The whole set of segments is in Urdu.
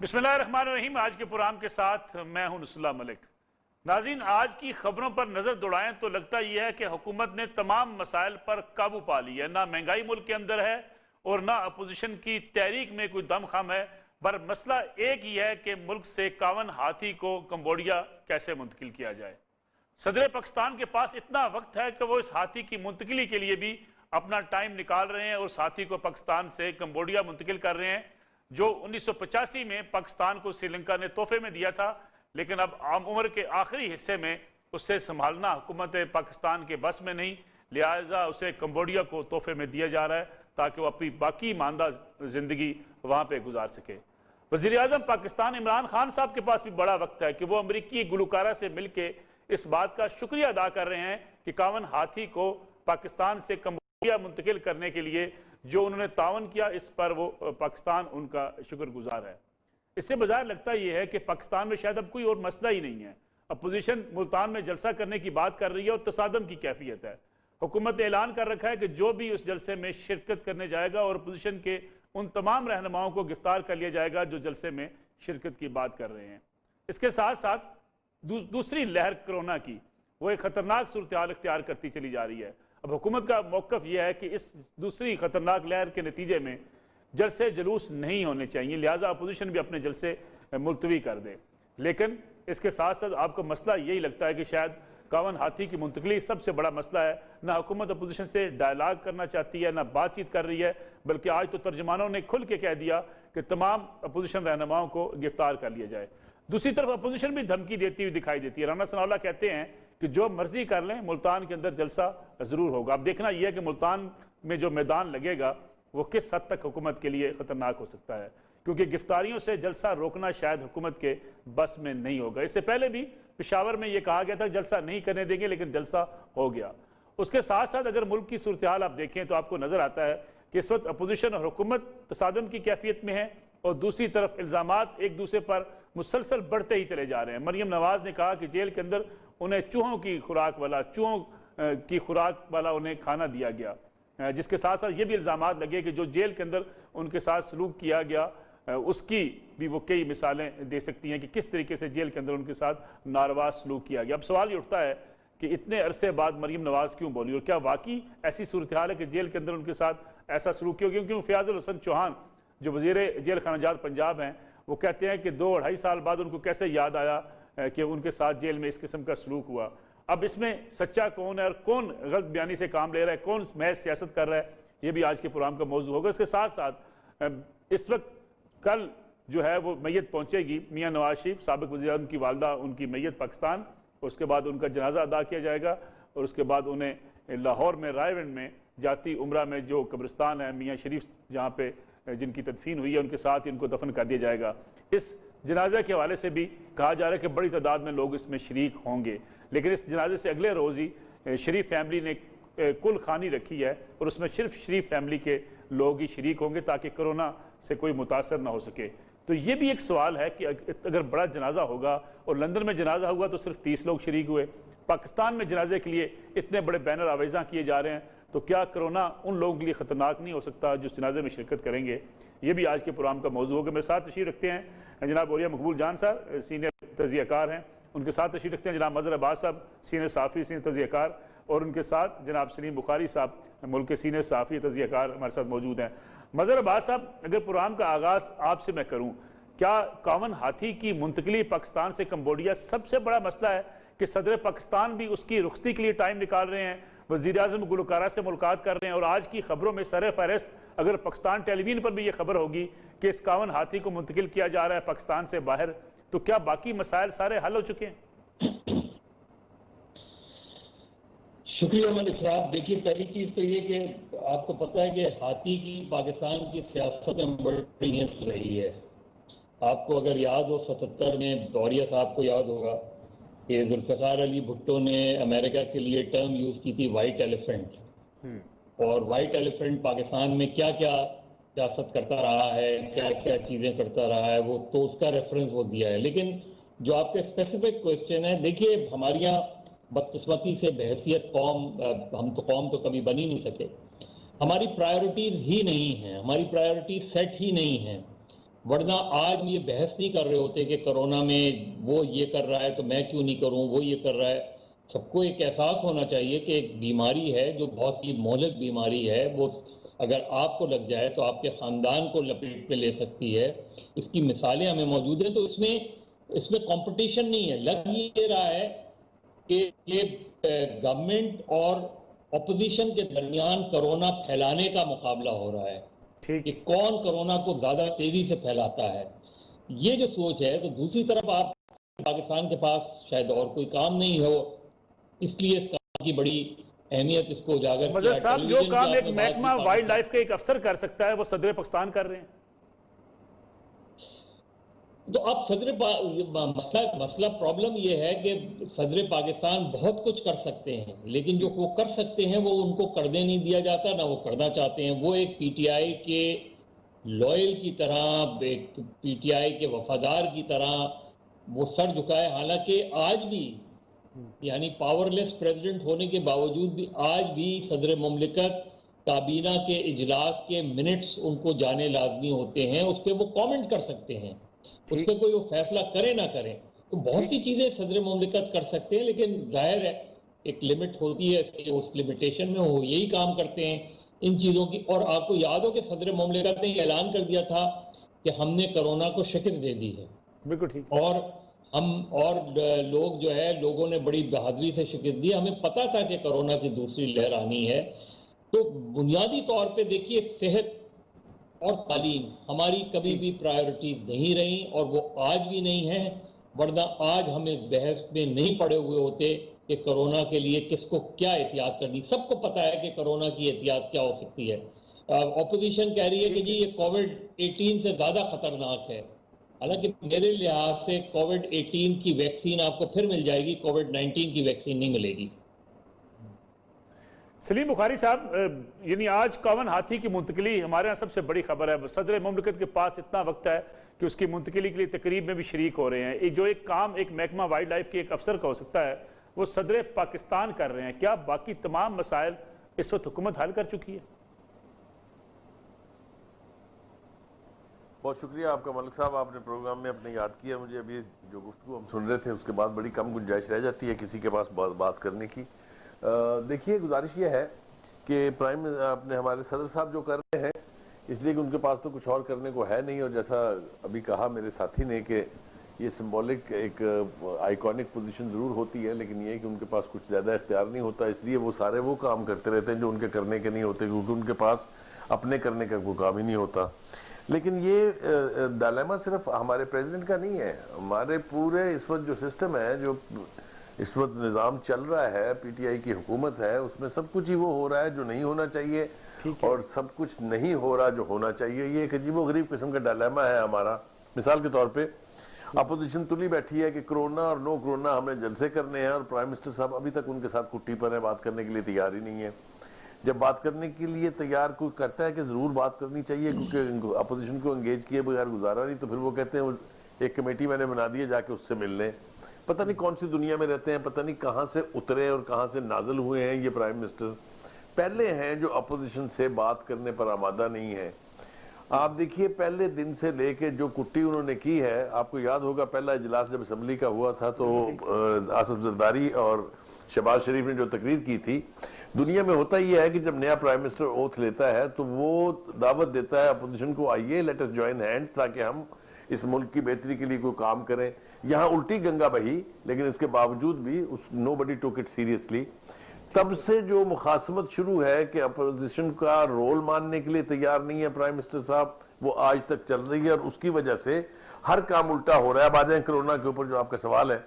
بسم اللہ الرحمن الرحیم۔ آج کے پروگرام کے ساتھ میں ہوں نصر اللہ ملک۔ ناظرین، آج کی خبروں پر نظر دوڑائیں تو لگتا یہ ہے کہ حکومت نے تمام مسائل پر قابو پا لی ہے۔ نہ مہنگائی ملک کے اندر ہے اور نہ اپوزیشن کی تحریک میں کوئی دم خم ہے، پر مسئلہ ایک ہی ہے کہ ملک سے 51 ہاتھی کو کمبوڈیا کیسے منتقل کیا جائے۔ صدر پاکستان کے پاس اتنا وقت ہے کہ وہ اس ہاتھی کی منتقلی کے لیے بھی اپنا ٹائم نکال رہے ہیں اور اس ہاتھی کو پاکستان سے کمبوڈیا منتقل کر رہے ہیں، جو 1985 میں پاکستان کو سری لنکا نے تحفے میں دیا تھا، لیکن اب عام عمر کے آخری حصے میں اسے سنبھالنا حکومت پاکستان کے بس میں نہیں، لہٰذا اسے کمبوڈیا کو تحفے میں دیا جا رہا ہے تاکہ وہ اپنی باقی ماندہ زندگی وہاں پہ گزار سکے۔ وزیر اعظم پاکستان عمران خان صاحب کے پاس بھی بڑا وقت ہے کہ وہ امریکی گلوکارہ سے مل کے اس بات کا شکریہ ادا کر رہے ہیں کہ 51 ہاتھی کو پاکستان سے کمبوڈیا منتقل کرنے کے لیے جو انہوں نے تعاون کیا، اس پر وہ پاکستان ان کا شکر گزار ہے۔ اس سے بظاہر لگتا یہ ہے کہ پاکستان میں شاید اب کوئی اور مسئلہ ہی نہیں ہے۔ اپوزیشن ملتان میں جلسہ کرنے کی بات کر رہی ہے اور تصادم کی کیفیت ہے۔ حکومت نے اعلان کر رکھا ہے کہ جو بھی اس جلسے میں شرکت کرنے جائے گا اور اپوزیشن کے ان تمام رہنماؤں کو گرفتار کر لیا جائے گا جو جلسے میں شرکت کی بات کر رہے ہیں۔ اس کے ساتھ ساتھ دوسری لہر کرونا کی وہ ایک خطرناک صورتحال اختیار کرتی چلی جا رہی ہے۔ اب حکومت کا موقف یہ ہے کہ اس دوسری خطرناک لہر کے نتیجے میں جلسے جلوس نہیں ہونے چاہیے، لہٰذا اپوزیشن بھی اپنے جلسے ملتوی کر دے۔ لیکن اس کے ساتھ ساتھ آپ کو مسئلہ یہی لگتا ہے کہ شاید 51 ہاتھی کی منتقلی سب سے بڑا مسئلہ ہے۔ نہ حکومت اپوزیشن سے ڈائلاگ کرنا چاہتی ہے، نہ بات چیت کر رہی ہے، بلکہ آج تو ترجمانوں نے کھل کے کہہ دیا کہ تمام اپوزیشن رہنماؤں کو گرفتار کر لیا جائے۔ دوسری طرف اپوزیشن بھی دھمکی دیتی ہوئی دکھائی دیتی ہے۔ رانا ثناء اللہ کہتے ہیں کہ جو مرضی کر لیں، ملتان کے اندر جلسہ ضرور ہوگا۔ اب دیکھنا یہ ہے کہ ملتان میں جو میدان لگے گا وہ کس حد تک حکومت کے لیے خطرناک ہو سکتا ہے، کیونکہ گرفتاریوں سے جلسہ روکنا شاید حکومت کے بس میں نہیں ہوگا۔ اس سے پہلے بھی پشاور میں یہ کہا گیا تھا جلسہ نہیں کرنے دیں گے، لیکن جلسہ ہو گیا۔ اس کے ساتھ ساتھ اگر ملک کی صورتحال آپ دیکھیں تو آپ کو نظر آتا ہے کہ اس وقت اپوزیشن اور حکومت تصادم کی کیفیت میں ہے اور دوسری طرف الزامات ایک دوسرے پر مسلسل بڑھتے ہی چلے جا رہے ہیں۔ مریم نواز نے کہا کہ جیل کے اندر انہیں چوہوں کی خوراک والا انہیں کھانا دیا گیا، جس کے ساتھ ساتھ یہ بھی الزامات لگے کہ جو جیل کے اندر ان کے ساتھ سلوک کیا گیا اس کی بھی وہ کئی مثالیں دے سکتی ہیں کہ کس طریقے سے جیل کے اندر ان کے ساتھ ناروا سلوک کیا گیا۔ اب سوال یہ اٹھتا ہے کہ اتنے عرصے بعد مریم نواز کیوں بولی، اور کیا واقعی ایسی صورتحال ہے کہ جیل کے اندر ان کے ساتھ ایسا سلوک کیا گیا؟ کیونکہ فیاض الحسن چوہان جو وزیر جیل خانہ جات پنجاب ہیں، وہ کہتے ہیں کہ 2-2.5 سال بعد ان کو کیسے یاد آیا کہ ان کے ساتھ جیل میں اس قسم کا سلوک ہوا۔ اب اس میں سچا کون ہے اور کون غلط بیانی سے کام لے رہا ہے، کون محض سیاست کر رہا ہے، یہ بھی آج کے پروگرام کا موضوع ہوگا۔ اس کے ساتھ ساتھ اس وقت کل جو ہے وہ میت پہنچے گی میاں نواز شریف، سابق وزیر اعظم کی والدہ، ان کی میت پاکستان، اس کے بعد ان کا جنازہ ادا کیا جائے گا اور اس کے بعد انہیں لاہور میں رائے ونڈ میں جاتی عمرہ میں جو قبرستان ہے میاں شریف جہاں پہ جن کی تدفین ہوئی ہے ان کے ساتھ ان کو دفن کر دیا جائے گا۔ اس جنازہ کے حوالے سے بھی کہا جا رہا ہے کہ بڑی تعداد میں لوگ اس میں شریک ہوں گے، لیکن اس جنازے سے اگلے روز ہی شریف فیملی نے کل خوانی رکھی ہے اور اس میں صرف شریف فیملی کے لوگ ہی شریک ہوں گے تاکہ کرونا سے کوئی متاثر نہ ہو سکے۔ تو یہ بھی ایک سوال ہے کہ اگر بڑا جنازہ ہوگا اور لندن میں جنازہ ہوا تو صرف 30 لوگ شریک ہوئے، پاکستان میں جنازے کے لیے اتنے بڑے بینر آویزاں کیے جا رہے ہیں، تو کیا کرونا ان لوگوں کے لیے خطرناک نہیں ہو سکتا جو اس جنازے میں شرکت کریں گے؟ یہ بھی آج کے پروگرام کا موضوع ہوگا۔ میرے ساتھ تشریف رکھتے ہیں جناب اولیاء مقبول جان صاحب، سینئر تجزیہ کار ہیں، ان کے ساتھ تشریف رکھتے ہیں جناب مظہر عباس صاحب، سینئر صحافی، سینئر تجزیہ کار، اور ان کے ساتھ جناب سلیم بخاری صاحب، ملک کے سینئر صحافی تجزیہ کار ہمارے ساتھ موجود ہیں۔ مظہر عباس صاحب، اگر پروگرام کا آغاز آپ سے میں کروں، کیا 51 ہاتھی کی منتقلی پاکستان سے کمبوڈیا سب سے بڑا مسئلہ ہے کہ صدر پاکستان بھی اس کی رخصتی کے لیے ٹائم نکال رہے ہیں، وزیر اعظم گلوکارہ سے ملاقات کر رہے ہیں، اور آج کی خبروں میں سر فہرست اگر پاکستان ٹیلی ویژن پر بھی یہ خبر ہوگی کہ اس 51 ہاتھی کو منتقل کیا جا رہا ہے پاکستان سے باہر، تو کیا باقی مسائل سارے حل ہو چکے ہیں؟ شکریہ ملک صاحب۔ دیکھیے، پہلی چیز تو یہ کہ آپ کو پتہ ہے کہ ہاتھی کی پاکستان کی سیاست میں بڑی ہنس رہی ہے۔ آپ کو اگر یاد ہو 77 میں دوریا صاحب کو یاد ہوگا کہ ذوالفقار علی بھٹو نے امریکہ کے لیے ٹرم یوز کی تھی وائٹ ایلیفنٹ، اور وائٹ ایلیفنٹ پاکستان میں کیا کیا سیاست کرتا رہا ہے، کیا کیا چیزیں کرتا رہا ہے، وہ تو اس کا ریفرنس وہ دیا ہے۔ لیکن جو آپ کے اسپیسیفک کوشچن ہے، دیکھیے ہمارے یہاں بدقسمتی سے بحیثیت قوم، ہم تو قوم تو کبھی بن ہی نہیں سکے، ہماری پرائیورٹیز ہی نہیں ہیں، ہماری پرائیورٹیز سیٹ ہی نہیں ہیں۔ ورنہ آج یہ بحث نہیں کر رہے ہوتے کہ کرونا میں وہ یہ کر رہا ہے تو میں کیوں نہیں کروں، وہ یہ کر رہا ہے۔ سب کو ایک احساس ہونا چاہیے کہ ایک بیماری ہے جو بہت ہی مہلک بیماری ہے، وہ اگر آپ کو لگ جائے تو آپ کے خاندان کو لپیٹ میں لے سکتی ہے۔ اس کی مثالیں ہمیں موجود ہیں، تو اس میں کمپٹیشن نہیں ہے۔ لگ یہ رہا ہے کہ گورنمنٹ اور اپوزیشن کے درمیان کرونا پھیلانے کا مقابلہ ہو رہا ہے کہ کون کرونا کو زیادہ تیزی سے پھیلاتا ہے۔ یہ جو سوچ ہے، تو دوسری طرف آپ پاکستان کے پاس شاید اور کوئی کام نہیں ہو، اس لیے اس کام کی بڑی اہمیت اس کو اجاگر کیا۔ مظہر صاحب، جو کام ایک محکمہ وائلڈ لائف کے ایک افسر کر سکتا ہے وہ صدر پاکستان کر رہے ہیں۔ تو اب مسئلہ پرابلم یہ ہے کہ صدر پاکستان بہت کچھ کر سکتے ہیں، لیکن جو وہ کر سکتے ہیں وہ ان کو کرنے نہیں دیا جاتا، نہ وہ کرنا چاہتے ہیں۔ وہ ایک پی ٹی آئی کے لوئل کی طرح، ایک پی ٹی آئی کے وفادار کی طرح وہ سر جھکائے، حالانکہ آج بھی یعنی پاورلیس پریزیڈنٹ ہونے کے باوجود بھی آج بھی صدر مملکت کابینہ کے اجلاس کے منٹس ان کو جانے لازمی ہوتے ہیں، اس پہ وہ کامنٹ کر سکتے ہیں، اس پہ کوئی وہ فیصلہ کرے نہ کرے۔ تو بہت سی چیزیں صدر مملکت کر سکتے ہیں، لیکن ظاہر ہے ایک لمٹ ہوتی ہے کہ اس لمیٹیشن میں وہ یہی کام کرتے ہیں ان چیزوں کی۔ اور آپ کو یاد ہو کہ صدر مملکت نے اعلان کر دیا تھا کہ ہم نے کرونا کو شکست دے دی ہے، بالکل ٹھیک، اور لوگ جو ہے، لوگوں نے بڑی بہادری سے شکست دی۔ ہمیں پتا تھا کہ کرونا کی دوسری لہر آنی ہے۔ تو بنیادی طور پہ دیکھیے، صحت اور تعلیم ہماری کبھی بھی پرائیورٹیز نہیں رہی، اور وہ آج بھی نہیں ہیں، ورنہ آج ہم اس بحث میں نہیں پڑے ہوئے ہوتے کہ کرونا کے لیے کس کو کیا احتیاط کرنی۔ سب کو پتا ہے کہ کرونا کی احتیاط کیا ہو سکتی ہے۔ اپوزیشن کہہ رہی ہے کہ جی یہ کووڈ-18 سے زیادہ خطرناک ہے، حالانکہ میرے لحاظ سے کووڈ-18 کی ویکسین آپ کو پھر مل جائے گی، کووڈ-19 کی ویکسین نہیں ملے گی۔ سلیم بخاری صاحب، یعنی آج 51 ہاتھی کی منتقلی ہمارے ہاں سب سے بڑی خبر ہے۔ صدر مملکت کے پاس اتنا وقت ہے کہ اس کی منتقلی کے لیے تقریب میں بھی شریک ہو رہے ہیں۔ جو ایک کام ایک محکمہ وائلڈ لائف کے ایک افسر کا ہو سکتا ہے وہ صدر پاکستان کر رہے ہیں۔ کیا باقی تمام مسائل اس وقت حکومت حل کر چکی ہے؟ بہت شکریہ آپ کا ملک صاحب، آپ نے پروگرام میں اپنے یاد کیا مجھے۔ ابھی جو گفتگو ہم سن رہے تھے اس کے بعد بڑی کم گنجائش رہ جاتی ہے کسی کے پاس بات کرنے کی۔ دیکھیے، گزارش یہ ہے کہ اپنے ہمارے صدر صاحب جو کر رہے ہیں، اس لیے کہ ان کے پاس تو کچھ اور کرنے کو ہے نہیں، اور جیسا ابھی کہا میرے ساتھی نے کہ یہ سمبولک ایک آئیکونک پوزیشن ضرور ہوتی ہے، لیکن یہ کہ ان کے پاس کچھ زیادہ اختیار نہیں ہوتا، اس لیے وہ سارے وہ کام کرتے رہتے ہیں جو ان کے کرنے کے نہیں ہوتے، کیونکہ ان کے پاس اپنے کرنے کا کوئی کام ہی نہیں ہوتا۔ لیکن یہ ڈائلیما صرف ہمارے پریزیڈنٹ کا نہیں ہے، ہمارے پورے اس وقت جو سسٹم ہے، جو اس وقت نظام چل رہا ہے، پی ٹی آئی کی حکومت ہے، اس میں سب کچھ ہی وہ ہو رہا ہے جو نہیں ہونا چاہیے، اور سب کچھ نہیں ہو رہا جو ہونا چاہیے۔ یہ ایک عجیب و غریب قسم کا ڈائلیما ہے ہمارا۔ مثال کے طور پہ اپوزیشن تلی بیٹھی ہے کہ کرونا اور نو کرونا ہمیں جلسے کرنے ہیں، اور پرائم منسٹر صاحب ابھی تک ان کے ساتھ کٹی پر ہے، بات کرنے کے لیے تیار ہی نہیں ہے۔ جب بات کرنے کے لیے تیار کوئی کرتا ہے کہ ضرور بات کرنی چاہیے کیونکہ اپوزیشن کو انگیج کیے بغیر گزارا نہیں، تو پھر وہ کہتے ہیں ایک کمیٹی میں نے بنا دی ہے، جا کے اس سے مل لیں۔ پتہ نہیں کون سی دنیا میں رہتے ہیں، پتہ نہیں کہاں سے اترے اور کہاں سے نازل ہوئے ہیں یہ پرائم منسٹر۔ پہلے ہیں جو اپوزیشن سے بات کرنے پر آمادہ نہیں ہے۔ آپ دیکھیے پہلے دن سے لے کے جو کٹی انہوں نے کی ہے، آپ کو یاد ہوگا پہلا اجلاس جب اسمبلی کا ہوا تھا تو آصف زرداری اور شہباز شریف نے جو تقریر کی تھی، دنیا میں ہوتا یہ ہے کہ جب نیا پرائم منسٹر اوتھ لیتا ہے تو وہ دعوت دیتا ہے اپوزیشن کو، آئیے لیٹ اس جوائن ہینڈز، تاکہ ہم اس ملک کی بہتری کے لیے کوئی کام کریں۔ یہاں الٹی گنگا بہی، لیکن اس کے باوجود بھی نو بڈی ٹوک اٹ سیریسلی۔ تب سے جو مخاصمت شروع ہے کہ اپوزیشن کا رول ماننے کے لیے تیار نہیں ہے پرائم منسٹر صاحب، وہ آج تک چل رہی ہے، اور اس کی وجہ سے ہر کام الٹا ہو رہا ہے۔ اب آ جائیں کرونا کے اوپر جو آپ کا سوال ہے۔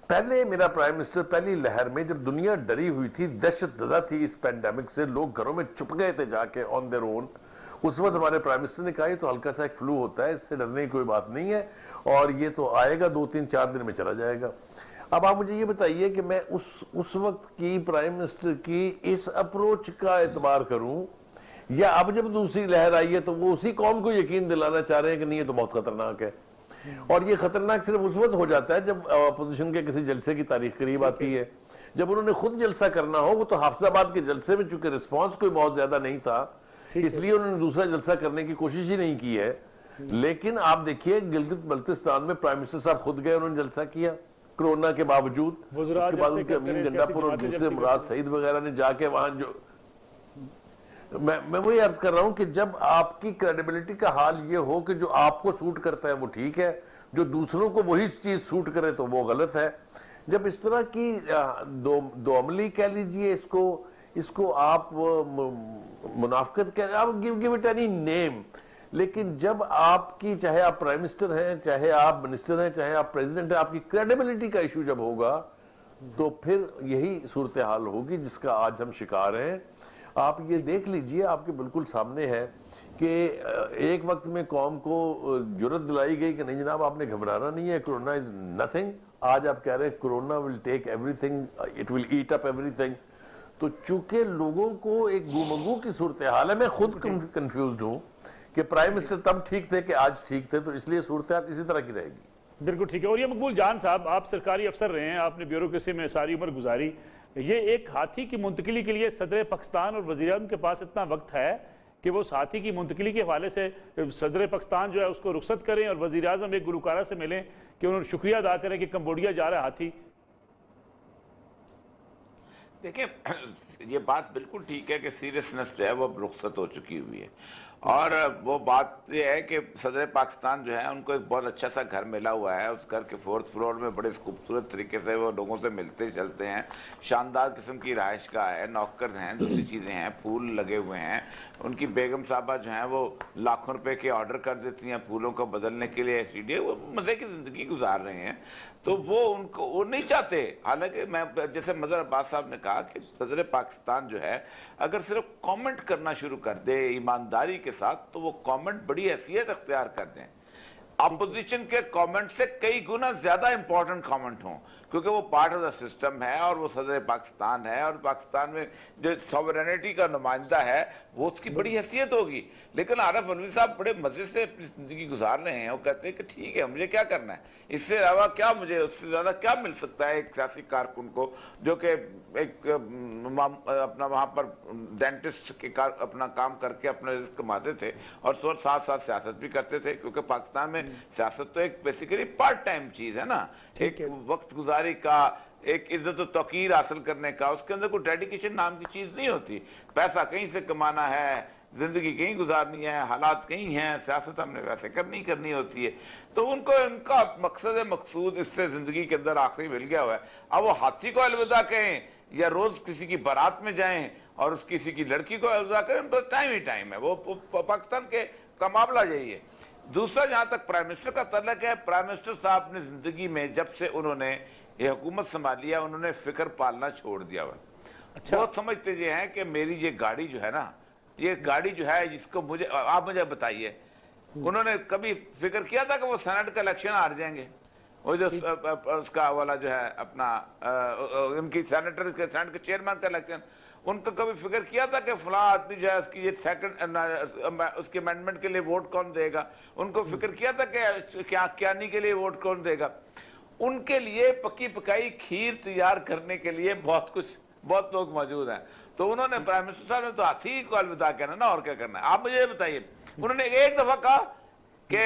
پہلے میرا پرائم منسٹر پہلی لہر میں جب دنیا ڈری ہوئی تھی، دہشت زدہ تھی اس پینڈیمک سے، لوگ گھروں میں چھپ گئے تھے جا کے آن دیئر اون، اس وقت ہمارے پرائم منسٹر نے کہا یہ تو ہلکا سا ایک فلو ہوتا ہے، اس سے ڈرنے کی کوئی بات نہیں ہے، اور یہ تو آئے گا 2-3-4 دن میں چلا جائے گا۔ اب آپ مجھے یہ بتائیے کہ میں اس وقت کی پرائم منسٹر کی اس اپروچ کا اعتبار کروں، یا اب جب دوسری لہر آئی ہے تو وہ اسی قوم کو یقین دلانا چاہ رہے ہیں کہ نہیں یہ تو بہت خطرناک ہے؟ اور یہ خطرناک صرف اس وقت ہو جاتا ہے جب اپوزیشن کے کسی جلسے کی تاریخ قریب آتی ہے۔ جب انہوں نے خود جلسہ کرنا ہو، وہ تو حافظ آباد کے جلسے میں چونکہ رسپانس کوئی بہت زیادہ نہیں تھا، اس لیے انہوں نے دوسرا جلسہ کرنے کی کوشش ہی نہیں کی ہے۔ لیکن آپ دیکھیے گلگت بلتستان میں پرائم منسٹر صاحب خود گئے، انہوں نے جلسہ کیا کرونا کے باوجود، اس کے بعد ان کے امین گنڈاپور اور دوسرے مراد سعید وغیرہ نے جا کے وہاں جو میں وہی عرض کر رہا ہوں کہ جب آپ کی کریڈیبلٹی کا حال یہ ہو کہ جو آپ کو سوٹ کرتا ہے وہ ٹھیک ہے، جو دوسروں کو وہی چیز سوٹ کرے تو وہ غلط ہے. جب اس طرح کی دو عملی کہہ لیجئے اس کو آپ منافقت کہہ آپ give it any name، لیکن جب آپ کی چاہے آپ پرائم منسٹر ہیں، چاہے آپ منسٹر ہیں، چاہے آپ پریزیڈنٹ ہیں، آپ کی کریڈیبلٹی کا ایشو جب ہوگا تو پھر یہی صورتحال ہوگی جس کا آج ہم شکار ہیں. آپ یہ دیکھ لیجئے، آپ کے بالکل سامنے ہے کہ ایک وقت میں قوم کو جرأت دلائی گئی کہ نہیں جناب آپ نے گھبرانا نہیں ہے، کرونا از نتھنگ. آج آپ کہہ رہے ہیں corona will take everything, it will eat up everything. تو چونکہ لوگوں کو ایک گومگو کی صورتحال ہے، میں خود کنفیوزڈ ہوں کہ پرائم منسٹر تب ٹھیک تھے کہ آج ٹھیک تھے، تو اس لیے صورتحال اسی طرح کی رہے گی. بالکل ٹھیک ہے. اور یہ مقبول جان صاحب، آپ سرکاری افسر رہے ہیں، آپ نے بیوروکریسی میں ساری عمر گزاری. یہ ایک ہاتھی کی منتقلی کے لیے صدر پاکستان اور وزیر اعظم کے پاس اتنا وقت ہے کہ وہ اس ہاتھی کی منتقلی کے حوالے سے صدر پاکستان جو ہے اس کو رخصت کریں اور وزیر اعظم ایک گلوکارہ سے ملیں کہ انہوں نے شکریہ ادا کریں کہ کمبوڈیا جا رہا ہے ہاتھی. دیکھیں یہ بات بالکل ٹھیک ہے کہ سیریسنس جو ہے وہ رخصت ہو چکی ہوئی ہے، اور وہ بات یہ ہے کہ صدر پاکستان جو ہے ان کو ایک بہت اچھا سا گھر ملا ہوا ہے. اس گھر کے 4th فلور میں بڑے خوبصورت طریقے سے وہ لوگوں سے ملتے چلتے ہیں، شاندار قسم کی رہائش گاہ ہے، نوکر ہیں، دوسری چیزیں ہیں، پھول لگے ہوئے ہیں. ان کی بیگم صاحبہ جو ہیں وہ لاکھوں روپے کے آرڈر کر دیتی ہیں پھولوں کو بدلنے کے لیے. STD وہ مزے کی زندگی گزار رہے ہیں. تو وہ نہیں چاہتے. حالانکہ میں جیسے مظہر عباس صاحب نے کہا کہ صدر پاکستان جو ہے اگر صرف کامنٹ کرنا شروع کر دے ایمانداری کے ساتھ تو وہ کامنٹ بڑی حیثیت اختیار کر دیں. اپوزیشن کے کامنٹ سے کئی گنا زیادہ امپورٹنٹ کامنٹ ہوں، کیونکہ وہ پارٹ آف دا سسٹم ہے اور وہ صدر پاکستان ہے، اور پاکستان میں جو سوورینٹی کا نمائندہ ہے وہ اس کی بڑی حیثیت ہوگی. لیکن عارف علوی صاحب بڑے مزے سے اپنی زندگی گزار رہے ہیں. وہ کہتے ہیں کہ ٹھیک ہے مجھے کیا کرنا ہے، اس سے علاوہ کیا مجھے اس سے زیادہ کیا مل سکتا ہے ایک سیاسی کارکن کو جو کہ ایک اپنا وہاں پر ڈینٹسٹ کے اپنا کام کر کے اپنا رزق کماتے تھے اور ساتھ ساتھ سیاست بھی کرتے تھے. کیونکہ پاکستان میں سیاست تو ایک بیسیکلی پارٹ ٹائم چیز ہے نا، ایک وقت گزاری کا، ایک عزت و توقیر حاصل کرنے کا. اس کے اندر کوئی ڈیڈیکیشن نام کی چیز نہیں ہوتی. پیسہ کہیں سے کمانا ہے، زندگی کہیں گزارنی ہے، حالات کہیں ہیں، سیاست ہم نے ویسے کرنی ہوتی ہے. تو ان کا مقصود اس سے زندگی کے اندر آخری مل گیا ہوا ہے. اب وہ ہاتھی کو الوداع کہیں یا روز کسی کی بارات میں جائیں اور اس کسی کی لڑکی کو الوداع کریں، ان پر ٹائم ہی ٹائم ہے. وہ پاکستان کا معاملہ یہی ہے. دوسرا جہاں تک پرائم منسٹر کا تعلق ہے، پرائم منسٹر صاحب نے زندگی میں جب سے انہوں نے یہ حکومت سنبھالی ہے انہوں نے فکر پالنا چھوڑ دیا ہوا. بہت سمجھتے یہ ہیں کہ میری یہ گاڑی جو ہے نا، یہ گاڑی جو ہے جس کو آپ مجھے بتائیے، انہوں نے کبھی فکر کیا تھا کہ وہ سینٹ کا الیکشن ہار جائیں گے؟ وہ جو اس کا والا جو ہے اپنا ان کی سینٹ کے چیئرمین کا الیکشن، ان کو کبھی فکر کیا تھا کہ فلاں آدمی جو ہے اس کی یہ سیکنڈ اس کے امینڈمنٹ کے لیے ووٹ کون دے گا؟ ان کو فکر کیا تھا کہ کیانی کے لیے ووٹ کون دے گا؟ ان کے لیے پکی پکائی کھیر تیار کرنے کے لیے بہت لوگ موجود ہیں. تو انہوں نے پرائم منسٹر صاحب نے تو ہاتھی کو الوداع کہنا نا، اور کیا کرنا ہے. آپ مجھے بتائیے، انہوں نے ایک دفعہ کہا کہ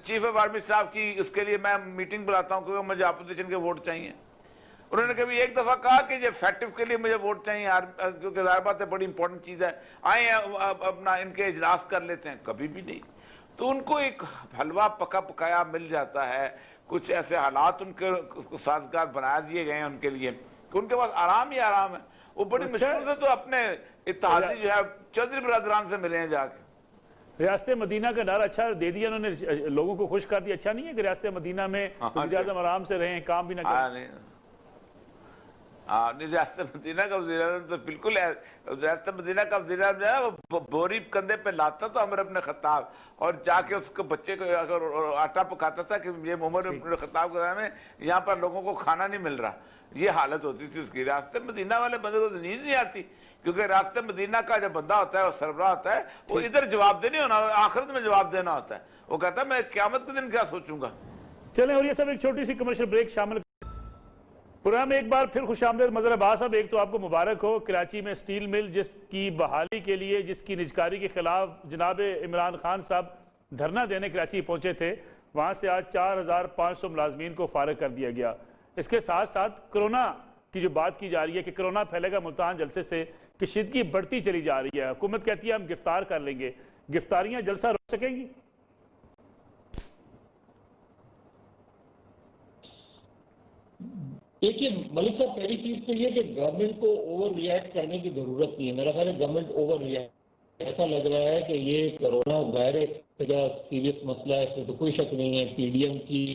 چیف آف آرمی صاحب کی اس کے لیے میں میٹنگ بلاتا ہوں کیونکہ مجھے اپوزیشن کے ووٹ چاہیے؟ انہوں نے کبھی ایک دفعہ کہا کہ یہ فیکٹو کے لیے مجھے ووٹ چاہیے کیونکہ ظاہر بات ہے بڑی امپورٹنٹ چیز ہے، آئیں اپنا ان کے اجلاس کر لیتے ہیں؟ کبھی بھی نہیں. تو ان کو ایک حلوہ پکا پکایا مل جاتا ہے، کچھ ایسے حالات ان کے سازگار بنا دیے گئے ہیں ان کے لیے کہ ان کے پاس آرام ہی آرام ہے. وہ بڑی مشکل سے تو اپنے اتحادی جو ہے چودھری برادران سے ملے ہیں جا کے. ریاست مدینہ کا نعرہ اچھا دے دیا انہوں نے، لوگوں کو خوش کر دیا. اچھا نہیں ہے کہ ریاست مدینہ میں وزیر اعظم آرام سے رہیں، کام بھی نہ کریں؟ ریاست مدینہ کا وزیر اعظم تو بالکل ہے. ریاست مدینہ کا وزیر اعظم جو ہے وہ بوری کندھے پہ لاتا تھا عمر ابن خطاب، اور جا کے اس کو بچے کو آٹا پکاتا تھا کہ یہ عمر ابن خطاب کے دور میں یہاں پر لوگوں کو کھانا نہیں مل رہا. یہ حالت ہوتی تھی اس کی. ریاست مدینہ والے بندے کو نیند نہیں آتی، کیونکہ ریاست مدینہ کا جو بندہ ہوتا ہے وہ سربراہ ہوتا ہے، وہ ادھر جواب دے نہیں ہونا، آخرت میں جواب دینا ہوتا ہے. وہ کہتا ہے میں قیامت کے دن کیا سوچوں گا. چلیں، اور یہ سب ایک چھوٹی سی کمرشل بریک شامل پروگرام میں ایک بار پھر خوش آمدید. مظہر عباس صاحب، ایک تو آپ کو مبارک ہو. کراچی میں سٹیل مل جس کی بحالی کے لیے، جس کی نجکاری کے خلاف جناب عمران خان صاحب دھرنا دینے کراچی پہنچے تھے، وہاں سے آج 4500 ملازمین کو فارغ کر دیا گیا۔ اس کے ساتھ ساتھ کرونا کی جو بات کی جا رہی ہے کہ کرونا پھیلے گا ملتان جلسے سے، کشیدگی بڑھتی چلی جا رہی ہے، حکومت کہتی ہے ہم گرفتار کر لیں گے، گرفتاریاں جلسہ روک سکیں گی؟ دیکھیے ملک صاحب، پہلی چیز تو یہ کہ گورنمنٹ کو اوور ری ایکٹ کرنے کی ضرورت نہیں ہے۔ میرا خیال ہے گورنمنٹ اوور ری ایکٹ، ایسا لگ رہا ہے کہ یہ کرونا غیر سیریس مسئلہ ہے، اس میں تو کوئی شک نہیں ہے۔ پی ڈی ایم کی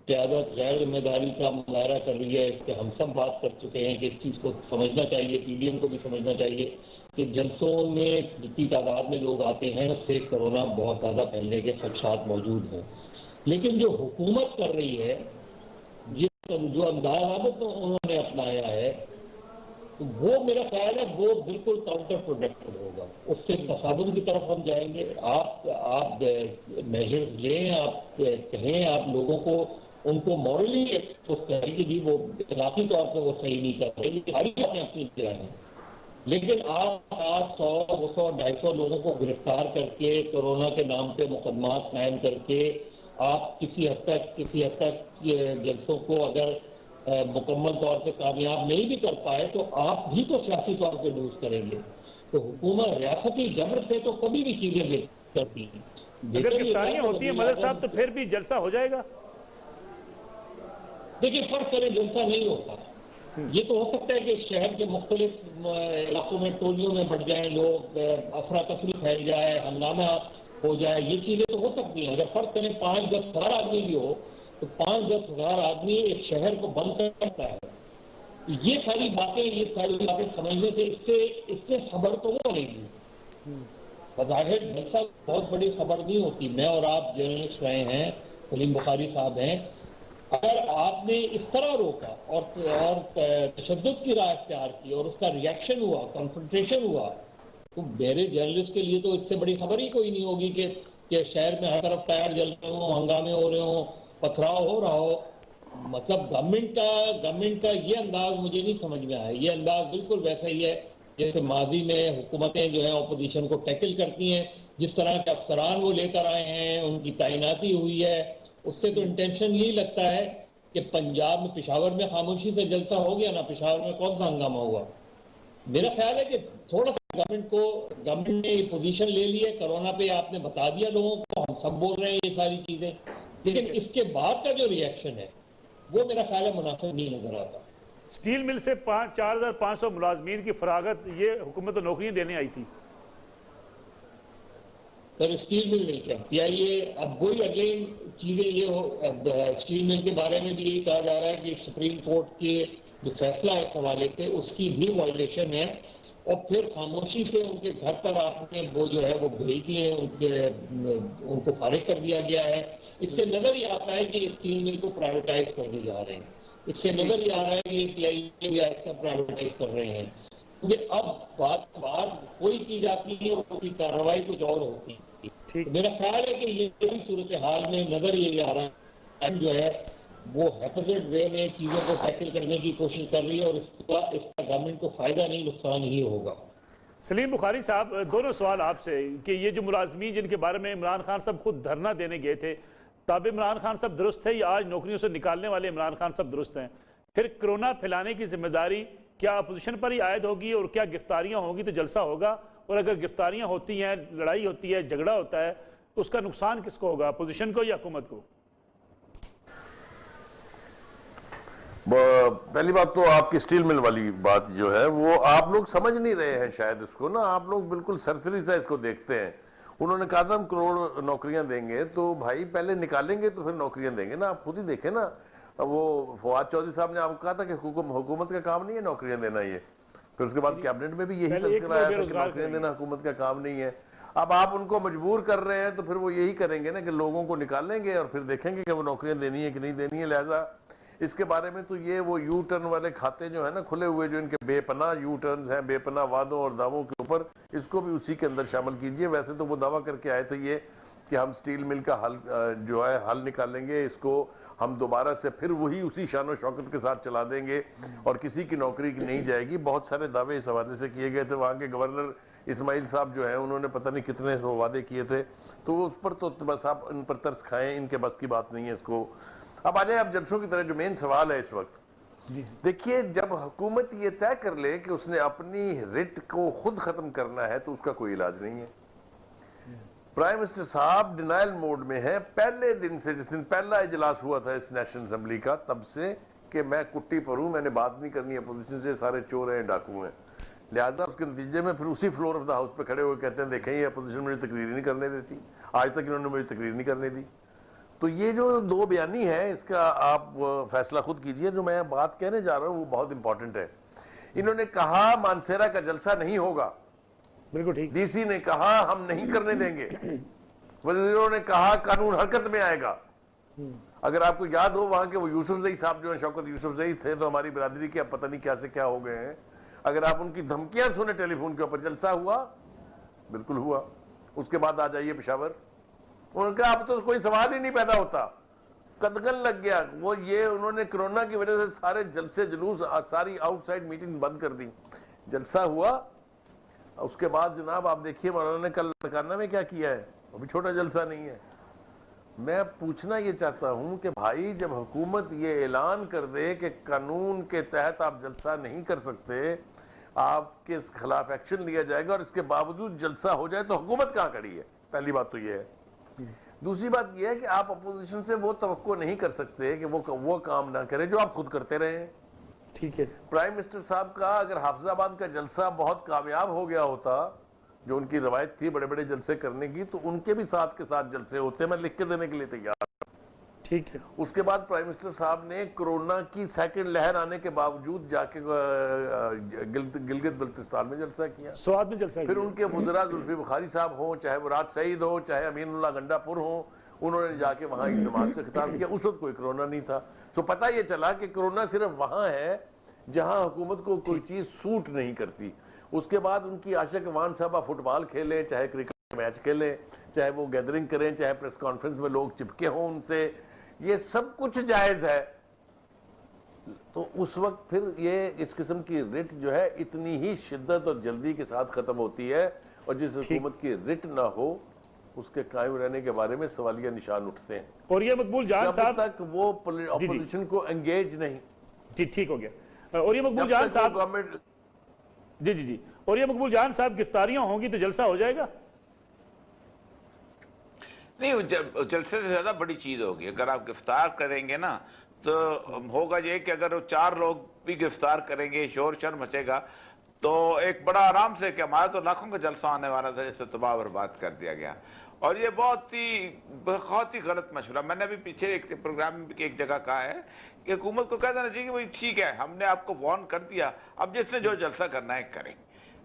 قیادت غیر ذمہ داری کا مظاہرہ کر رہی ہے، اس پہ ہم سب بات کر چکے ہیں کہ اس چیز کو سمجھنا چاہیے، پی ڈی ایم کو بھی سمجھنا چاہیے کہ جلسوں میں جتنی تعداد میں لوگ آتے ہیں اس سے کرونا بہت زیادہ پھیلنے کے خدشات موجود ہیں۔ لیکن جو حکومت کر رہی ہے، جو انداز انہوں نے اپنایا ہے، وہ میرا خیال ہے وہ بالکل کاؤنٹر پروڈکٹیو ہوگا۔ اس سے تصادم کی طرف ہم جائیں گے۔ آپ میجرز لیں، آپ کہیں، آپ لوگوں کو ان کو مورلی ایکسپوز کریں کہ جی وہ اخلاقی طور پہ وہ صحیح نہیں کر رہے، یہ ساری باتیں اپنی جگہ ہیں۔ لیکن آپ 100 200 لوگوں کو گرفتار کر کے کورونا کے نام پہ مقدمات قائم کر کے آپ کسی حد تک جلسوں کو اگر مکمل طور پہ کامیاب نہیں بھی کر پائے تو آپ بھی تو سیاسی طور پہ لوز کریں گے۔ تو حکومت ریاستی جبر سے تو کبھی بھی چیزیں نہیں کرتی۔ اگر گرفتاریاں ہوتی ہیں مدر صاحب تو پھر بھی جلسہ ہو جائے گا؟ دیکھیے فرض کریں جلسہ نہیں ہوتا، یہ تو ہو سکتا ہے کہ شہر کے مختلف علاقوں میں ٹولیوں میں بڑھ جائیں لوگ، افراتفری پھیل جائے، ہنگامہ ہو جائے، یہ چیزیں تو ہو سکتی ہیں۔ اگر فرض کریں 5-10 ہزار آدمی بھی ہو تو 5-10 ہزار آدمی ایک شہر کو بند کرتا ہے۔ یہ ساری باتیں سمجھنے سے اس سے خبر تو وہ بنے گی۔ بظاہر جلسہ بہت بڑی خبر نہیں ہوتی۔ میں اور آپ جرنلسٹ رہے ہیں، سلیم بخاری صاحب ہیں، اگر آپ نے اس طرح روکا اور تشدد کی راہ اختیار کی اور اس کا ریئیکشن ہوا، کنفرنٹریشن ہوا، تو میرے جرنلسٹ کے لیے تو اس سے بڑی خبر ہی کوئی نہیں ہوگی کہ شہر میں ہر طرف ٹائر جل رہے ہوں، ہنگامے ہو رہے ہوں، پتھراؤ ہو رہا ہو۔ مطلب گورنمنٹ کا یہ انداز مجھے نہیں سمجھ میں آیا۔ یہ انداز بالکل ویسا ہی ہے جیسے ماضی میں حکومتیں جو ہیں اپوزیشن کو ٹیکل کرتی ہیں، جس طرح کے افسران وہ لے کر آئے ہیں، ان کی تعیناتی ہوئی ہے۔ اس سے تو انٹینشن یہی لگتا ہے کہ پنجاب میں، پشاور میں خاموشی سے جلسہ ہو گیا نا، پشاور میں کون سا ہنگامہ ہوا۔ میرا خیال ہے کہ تھوڑا سا گورنمنٹ نے یہ پوزیشن لے لی ہے، کرونا پہ آپ نے بتا دیا لوگوں کو، ہم سب بول رہے ہیں یہ ساری چیزیں، لیکن اس کے بعد کا جو ریئیکشن ہے وہ میرا خیال ہے مناسب نہیں نظر آتا۔ سٹیل مل سے 4500 ملازمین کی فراغت، یہ حکومت تو نوکریاں دینے آئی تھی۔ سر اسٹیل مل نہیں کیا یہ اب وہی اگین چیزیں یہ ہو، اسٹیل مل کے بارے میں بھی یہی کہا جا رہا ہے کہ سپریم کورٹ کے جو فیصلہ ہے اس حوالے سے اس کی بھی وائلیشن ہے، اور پھر خاموشی سے ان کے گھر پر آپ نے وہ جو ہے وہ بھیج دیے، ان کو فارغ کر دیا گیا ہے۔ اس سے نظر یہ آتا ہے کہ اسٹیل مل کو پرائیویٹائز کرنے جا رہے ہیں۔ اس سے نظر یہ آ رہا ہے کہ پی آئی اے بھی ایسا پرائیویٹائز کر رہے ہیں، کیونکہ اب بات کوئی کی جاتی ہے اور اس کی کارروائی کچھ اور ہوتی ہے۔ میرا خیال ہے کہ یہ بھی صورتحال میں نظر یہ آ رہا ہے جو ہے وہ حفاظت وے میں چیزوں کو ٹیکل کرنے کی کوشش کر رہی ہے، اور اس کا گورنمنٹ کو فائدہ نہیں نقصان ہی ہوگا۔ سلیم بخاری صاحب، دونوں سوال آپ سے کہ یہ جو ملازمین جن کے بارے میں عمران خان صاحب خود دھرنا دینے گئے تھے، تب عمران خان صاحب درست ہے یا آج نوکریوں سے نکالنے والے عمران خان صاحب درست ہیں؟ پھر کرونا پھیلانے کی ذمہ داری کیا اپوزیشن پر ہی عائد ہوگی، اور کیا گرفتاریاں ہوں گی تو جلسہ ہوگا؟ اور اگر گرفتاریاں ہوتی ہیں، لڑائی ہوتی ہے، جھگڑا ہوتا ہے، اس کا نقصان کس کو ہوگا، اپوزیشن کو یا حکومت کو؟ پہلی بات تو آپ کی سٹیل مل والی بات جو ہے وہ آپ لوگ سمجھ نہیں رہے ہیں شاید اس کو نا، آپ لوگ بالکل سرسری سے اس کو دیکھتے ہیں۔ انہوں نے کہا تھا ہم کروڑ نوکریاں دیں گے، تو بھائی پہلے نکالیں گے تو پھر نوکریاں دیں گے نا، آپ خود ہی دیکھیں نا۔ وہ فواد چودھری صاحب نے آپ کو کہا تھا کہ حکومت کا کام نہیں ہے نوکریاں دینا، یہ پھر اس کے بعد کیبنٹ میں بھی یہی تذکرہ آیا تھا کہ نوکریاں دینا حکومت کا کام نہیں ہے۔ اب آپ ان کو مجبور کر رہے ہیں تو پھر وہ یہی کریں گے نا کہ لوگوں کو نکالیں گے اور پھر دیکھیں گے کہ وہ نوکریاں دینی ہے کہ نہیں دینی ہے۔ لہٰذا اس کے بارے میں تو یہ وہ یو ٹرن والے کھاتے جو ہیں نا کھلے ہوئے، جو ان کے بے پناہ یو ٹرنز ہیں، بے پناہ وعدوں اور دعووں کے اوپر، اس کو بھی اسی کے اندر شامل کیجئے۔ ویسے تو وہ دعویٰ کر کے آئے تھے یہ کہ ہم سٹیل مل کا حل جو ہے حل نکالیں گے، اس کو ہم دوبارہ سے پھر وہی اسی شان و شوکت کے ساتھ چلا دیں گے اور کسی کی نوکری نہیں جائے گی۔ بہت سارے دعوے اس حوالے سے کیے گئے تھے۔ وہاں کے گورنر اسماعیل صاحب جو ہیں انہوں نے پتہ نہیں کتنے وعدے کیے تھے، تو اس پر تو بس آپ ان پر ترس کھائیں، ان کے بس کی بات نہیں ہے اس کو۔ اب آ جائیں آپ جلسوں کی طرح، جو مین سوال ہے اس وقت، دیکھیے جب حکومت یہ طے کر لے کہ اس نے اپنی رٹ کو خود ختم کرنا ہے تو اس کا کوئی علاج نہیں ہے۔ پرائم منسٹر صاحب ڈینائل موڈ میں ہے پہلے دن سے، جس دن پہلا اجلاس ہوا تھا اس نیشنل اسمبلی کا، تب سے کہ میں کٹی پر ہوں، میں نے بات نہیں کرنی اپوزیشن سے، سارے چور ہیں، ڈاکو ہیں۔ لہٰذا اس کے نتیجے میں پھر اسی فلور آف دا ہاؤس پہ کھڑے ہوئے کہتے ہیں دیکھیں یہ اپوزیشن مجھے تقریر نہیں کرنے دیتی، آج تک انہوں نے مجھے تقریر نہیں کرنے دی۔ تو یہ جو دو بیانی ہے اس کا آپ فیصلہ خود کیجئے۔ جو میں بات کہنے جا رہا ہوں وہ بہت امپورٹنٹ ہے۔ انہوں نے کہا مانسیرا کا جلسہ نہیں ہوگا، بالکل ٹھیک۔ ڈی سی نے کہا ہم نہیں کرنے دیں گے، وزیروں نے کہا قانون حرکت میں آئے گا۔ اگر آپ کو یاد ہو وہاں کے وہ یوسف زئی صاحب جو ہیں، شوکت یوسف زئی تھے تو ہماری برادری کے اب پتہ نہیں کیا سے کیا ہو گئے ہیں، اگر آپ ان کی دھمکیاں سنیں ٹیلی فون کے اوپر، جلسہ ہوا؟ بالکل ہوا۔ اس کے بعد آ جائیے پشاور، ان کا اب تو کوئی سوال ہی نہیں پیدا ہوتا، قدغن لگ گیا۔ وہ یہ انہوں نے کرونا کی وجہ سے سارے جلسے جلوس، ساری آؤٹ سائڈ میٹنگ بند کر دی۔ جلسہ ہوا، اس کے بعد جناب آپ دیکھیے مولانا نے کل لڑکانہ میں کیا کیا ہے، وہ بھی چھوٹا جلسہ نہیں ہے۔ میں پوچھنا یہ چاہتا ہوں کہ بھائی جب حکومت یہ اعلان کر دے کہ قانون کے تحت آپ جلسہ نہیں کر سکتے، آپ کے خلاف ایکشن لیا جائے گا، اور اس کے باوجود جلسہ ہو جائے تو حکومت کہاں کھڑی ہے؟ پہلی بات تو یہ ہے۔ دوسری بات یہ ہے کہ آپ اپوزیشن سے وہ توقع نہیں کر سکتے کہ وہ کام نہ کرے جو آپ خود کرتے رہے ہیں۔ ٹھیک ہے۔ پرائم منسٹر صاحب کا اگر حافظ آباد کا جلسہ بہت کامیاب ہو گیا ہوتا، جو ان کی روایت تھی بڑے بڑے جلسے کرنے کی، تو ان کے بھی ساتھ کے ساتھ جلسے ہوتے، میں لکھ کے دینے کے لیے تیار۔ ٹھیک ہے۔ اس کے بعد پرائم منسٹر صاحب نے کرونا کی سیکنڈ لہر آنے کے باوجود جا کے گلگت بلتستان میں جلسہ کیا، سوات میں جلسہ پھر ان کے وزراء زلفی بخاری صاحب ہوں، چاہے مراد سعید ہو، چاہے امین اللہ گنڈا پور ہوں، انہوں نے جا کے وہاں اجتماع سے خطاب کیا۔ اس وقت کوئی کرونا نہیں تھا، سو پتہ یہ چلا کہ کرونا صرف وہاں ہے جہاں حکومت کو کوئی چیز سوٹ نہیں کرتی۔ اس کے بعد ان کی عاشق وان صاحبہ فٹ بال کھیلیں، چاہے کرکٹ میچ کھیلیں، چاہے وہ گیدرنگ کریں، چاہے پریس کانفرنس میں لوگ چپکے ہوں ان سے، یہ سب کچھ جائز ہے۔ تو اس وقت پھر یہ اس قسم کی رٹ جو ہے اتنی ہی شدت اور جلدی کے ساتھ ختم ہوتی ہے، اور جس حکومت کی رٹ نہ ہو اس کے قائم رہنے کے بارے میں سوالیہ نشان اٹھتے ہیں۔ اور یہ مقبول جان جب صاحب تک وہ اپوزیشن کو انگیج نہیں، جی ٹھیک ہو گیا۔ اور یہ مقبول جان صاحب، گورنمنٹ جی اور یہ مقبول جان صاحب گرفتاریاں ہوں گی تو جلسہ ہو جائے گا؟ نہیں، جلسے سے زیادہ بڑی چیز ہوگی۔ اگر آپ گرفتار کریں گے نا تو ہوگا یہ کہ اگر وہ 4 لوگ بھی گرفتار کریں گے، شور شر مچے گا، تو ایک بڑا آرام سے کہ ہمارا تو لاکھوں کا جلسہ آنے والا تھا، جسے تباہ برباد کر دیا گیا۔ اور یہ بہت ہی غلط مشورہ۔ میں نے ابھی پیچھے ایک پروگرام کی ایک جگہ کہا ہے کہ حکومت کو کہہ دینا چاہیے کہ بھائی ٹھیک ہے، ہم نے آپ کو وارن کر دیا، اب جس نے جو جلسہ کرنا ہے کریں۔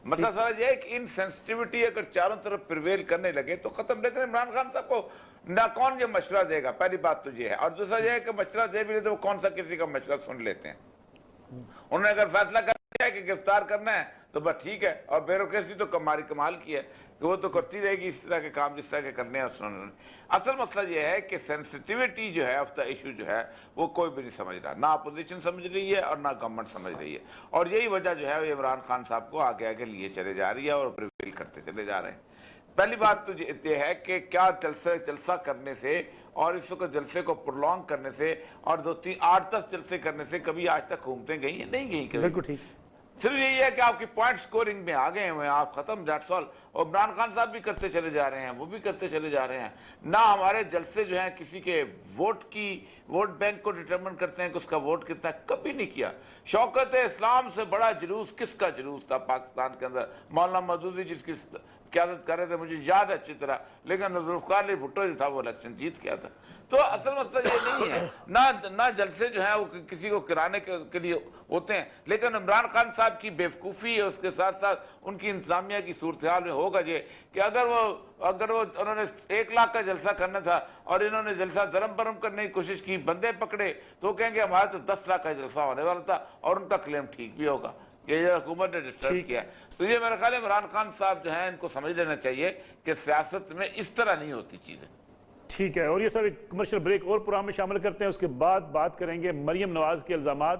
مسئلہ سارا یہ ہے کہ ان سینسٹیوٹی اگر چاروں طرف پریویل کرنے لگے تو ختم۔ لیکن عمران خان صاحب کو نہ کون یہ مشورہ دے گا، پہلی بات تو یہ ہے، اور دوسرا یہ ہے کہ مشورہ دے بھی لے تو وہ کون سا کسی کا مشورہ سن لیتے ہیں۔ انہوں نے اگر فیصلہ کر دیا ہے کہ گرفتار کرنا ہے تو بس ٹھیک ہے، اور بیوروکریسی تو کمال کی ہے کہ وہ تو کرتی رہے گی اس طرح کے کام جس طرح کے کرنے ہیں انہوں نے۔ اصل مسئلہ یہ ہے کہ سینسٹیوٹی جو ہے آف دا ایشو جو ہے وہ کوئی بھی نہیں سمجھ رہا، نہ اپوزیشن سمجھ رہی ہے اور نہ گورنمنٹ سمجھ رہی ہے، اور یہی وجہ جو ہے عمران خان صاحب کو آگے آگے لیے چلے جا رہی ہے اور پریویل کرتے چلے جا رہے ہیں۔ پہلی بات تو یہ ہے کہ کیا جلسہ کرنے سے اور اس وقت جلسے کو پرولونگ کرنے سے اور 8-10 جلسے کرنے سے کبھی آج تک حکومتیں گئی ہیں؟ نہیں گئی کبھی۔ بالکل ٹھیک۔ صرف یہی ہے کہ آپ کی پوائنٹ سکورنگ میں آگئے ہوئے ہیں، آپ ختم، دیٹس آل۔ اور عمران خان صاحب بھی کرتے چلے جا رہے ہیں، وہ بھی کرتے چلے جا رہے ہیں۔ نہ ہمارے جلسے جو ہیں کسی کے ووٹ بینک کو ڈٹرمن کرتے ہیں کہ اس کا ووٹ کتنا ہے، کبھی نہیں کیا۔ شوکت اسلام سے بڑا جلوس کس کا جلوس تھا پاکستان کے اندر؟ مولانا مودودی جس کی قیادت کر رہے تھے، مجھے یاد ہے اچھی طرح، لیکن ذوالفقار علی بھٹو جو تھا وہ الیکشن جیت گیا تھا۔ تو اصل مسئلہ یہ نہیں ہے، نہ جلسے جو ہیں وہ کسی کو کرانے کے لیے ہوتے ہیں، لیکن عمران خان صاحب کی بیوقوفی ہے، اس کے ساتھ ساتھ ان کی انتظامیہ کی صورتحال میں ہوگا یہ کہ اگر انہوں نے 1 لاکھ کا جلسہ کرنا تھا اور انہوں نے جلسہ درم برم کرنے کی کوشش کی، بندے پکڑے، تو وہ کہیں گے ہمارا تو 10 لاکھ کا جلسہ ہونے والا تھا، اور ان کا کلیم ٹھیک بھی ہوگا، یہ حکومت نے ڈسٹرب کیا۔ تو یہ میرا خیال ہے عمران خان صاحب جو ہیں ان کو سمجھ لینا چاہیے کہ سیاست میں اس طرح نہیں ہوتی چیزیں۔ ٹھیک ہے، اور یہ سب ایک کمرشل بریک اور پروگرام میں شامل کرتے ہیں، اس کے بعد بات کریں گے مریم نواز کے الزامات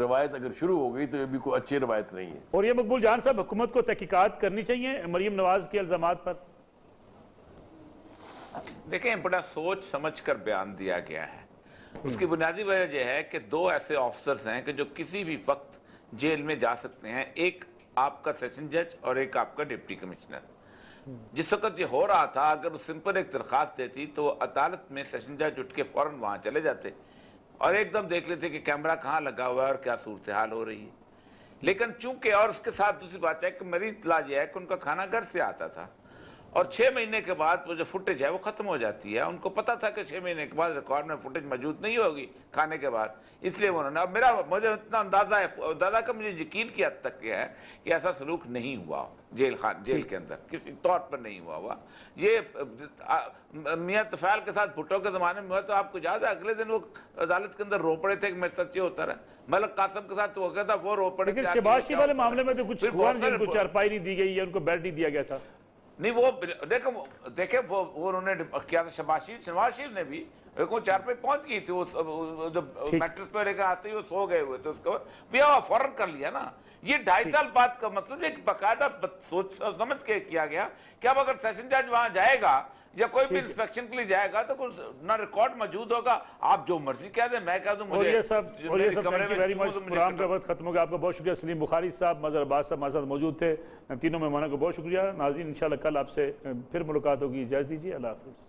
روایت اگر شروع ہو گئی تو یہ بھی کوئی اچھی روایت نہیں ہے. اور یہ مقبول جان صاحب، حکومت کو تحقیقات کرنی چاہیے مریم نواز کے الزامات پر؟ دیکھیں بڑا سوچ سمجھ کر بیان دیا گیا ہے. اس کی بنیادی وجہ یہ ہے کہ دو ایسے آفیسرز ہیں کہ جو کسی بھی وقت جیل میں جا سکتے ہیں، ایک آپ کا سیشن جج اور ایک آپ کا ڈپٹی کمشنر. جس وقت یہ ہو رہا تھا اگر وہ سمپل ایک درخواست دیتی تو عدالت میں سیشن جج اٹھ کے فوراً وہاں چلے جاتے اور ایک دم دیکھ لیتے کہ کیمرہ کہاں لگا ہوا ہے اور کیا صورتحال ہو رہی ہے. لیکن چونکہ اور اس کے ساتھ دوسری بات ہے کہ میری اطلاع یہ ہے کہ ان کا کھانا گھر سے آتا تھا اور 6 مہینے کے بعد وہ جو فوٹیج ہے وہ ختم ہو جاتی ہے. ان کو پتا تھا کہ 6 مہینے کے بعد ریکارڈ میں فوٹیج موجود نہیں ہوگی کھانے کے بعد، اس لیے انہوں نے. اب مجھے اتنا اندازہ ہے، اندازہ کا مجھے یقین کی حد تک یہ ہے کہ ایسا سلوک نہیں ہوا جیل کے اندر، کسی طور پر نہیں ہوا. یہ میاں طفیل کے ساتھ بھٹو کے زمانے میں ہوا تو آپ کو یاد ہے اگلے دن وہ عدالت کے اندر رو پڑے تھے کہ میں سچ ہوتا رہا. ملک قاسم کے ساتھ ہو گیا تھا، وہ رو پڑے. لیکن شہباز شریف والے معاملے میں تو کچھ ہوا نہیں، ان کو چارپائی نہیں دی گئی یا ان کو بیڈ نہیں دیا گیا تھا. نہیں وہ دیکھیں وہ انہوں نے کیا تھا، شہباز شریف نے بھی وہ 4 پہ پہنچ گئی تھی. وہ جب میٹرس پہ لے کر آتے ہی وہ سو گئے ہوئے تھے، اس کو فوراً کر لیا نا. یہ 2.5 سال بعد کا مطلب ایک باقاعدہ سوچ سمجھ کے کیا گیا کہ اب اگر سیشن جج وہاں جائے گا یا کوئی بھی انسپیکشن کے لیے جائے گا تو نہ ریکارڈ موجود ہوگا. آپ جو مرضی کہہ دیں، میں کہہ دوں اور یہ سب پروگرام کا وقت ختم ہو گیا. آپ کا بہت شکریہ. سلیم بخاری صاحب، مظہر عباس صاحب ہمارے ساتھ موجود تھے. تینوں مہمانوں کو بہت شکریہ. ناظرین انشاءاللہ کل آپ سے پھر ملاقات ہوگی. اجازت دیجیے. اللہ حافظ.